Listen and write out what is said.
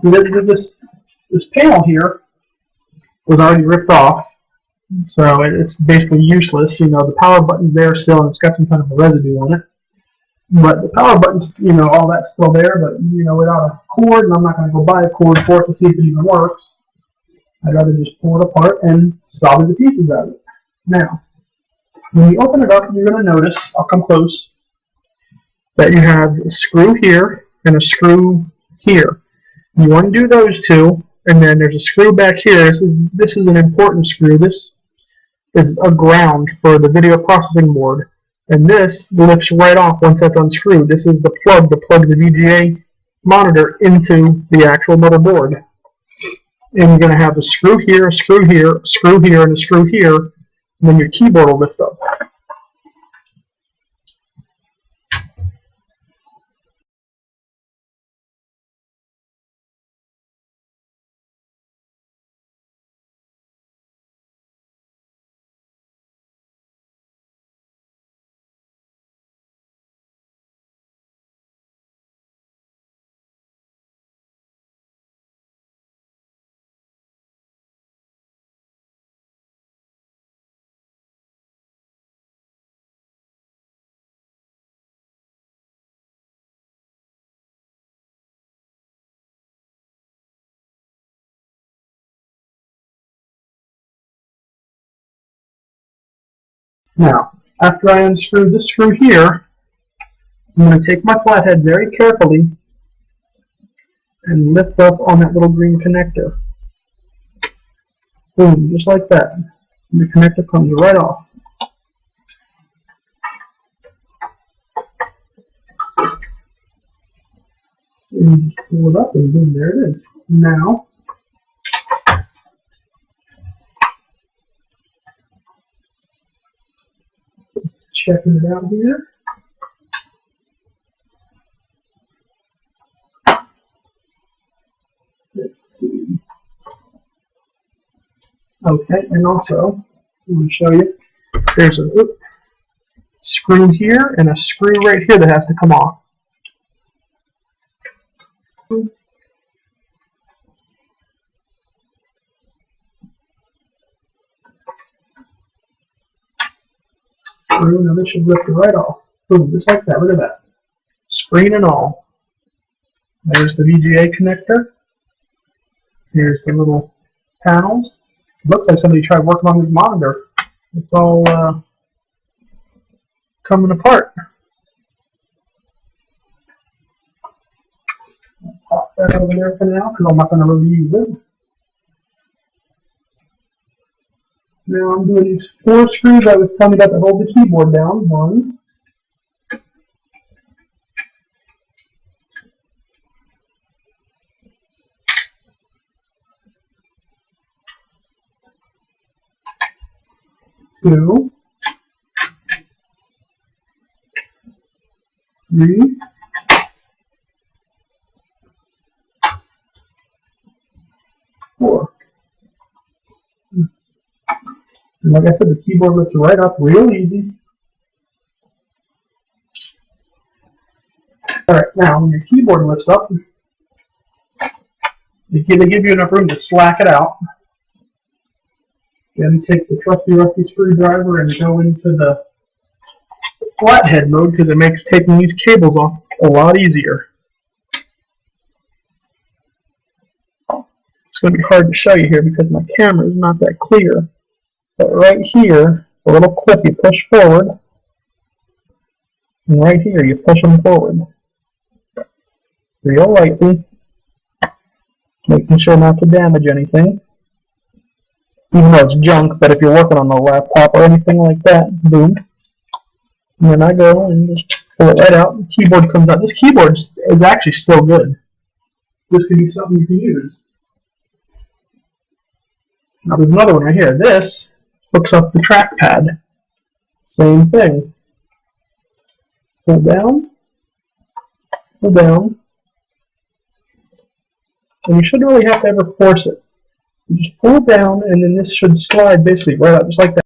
This panel here was already ripped off, so it's basically useless. You know, the power button's there still, and it's got some kind of a residue on it. But the power button's, you know, all that's still there, but, you know, without a cord, and I'm not going to go buy a cord for it to see if it even works. I'd rather just pull it apart and salvage the pieces out of it. Now, when you open it up, you're going to notice, I'll come close, that you have a screw here and a screw here. You undo those two, and then there's a screw back here. This is an important screw. This is a ground for the video processing board. And this lifts right off once that's unscrewed. This is the plug to plug the VGA monitor into the actual motherboard. And you're going to have a screw here, a screw here, a screw here, and a screw here. And then your keyboard will lift up. Now, after I unscrew this screw here, I'm going to take my flathead very carefully and lift up on that little green connector. Boom, just like that. And the connector comes right off. And just pull it up and boom, there it is. Now, checking it out here. Let's see. Okay, and also, I'm going to show you, there's a screw here and a screw right here that has to come off. Screw, now this should lift it right off. Boom, just like that, look at that. Screen and all. There's the VGA connector. Here's the little panels. It looks like somebody tried working on this monitor. It's all coming apart. I'll pop that over there for now because I'm not going to really use it. Now I'm doing these 4 screws I was telling you about to hold the keyboard down. 1, 2, 3, 4. And like I said, the keyboard lifts right up real easy. Alright, now when your keyboard lifts up, they give you enough room to slack it out. Then take the trusty rusty screwdriver and go into the flathead mode because it makes taking these cables off a lot easier. It's going to be hard to show you here because my camera is not that clear. But right here, a little clip you push forward, and right here you push them forward. Real lightly, making sure not to damage anything. Even though it's junk, but if you're working on a laptop or anything like that, boom. And then I go and just pull it right out, the keyboard comes out. This keyboard is actually still good. This could be something you can use. Now there's another one right here. This hooks up the trackpad. Same thing. Pull down, and you shouldn't really have to ever force it. You just pull it down, and then this should slide basically right up, just like that.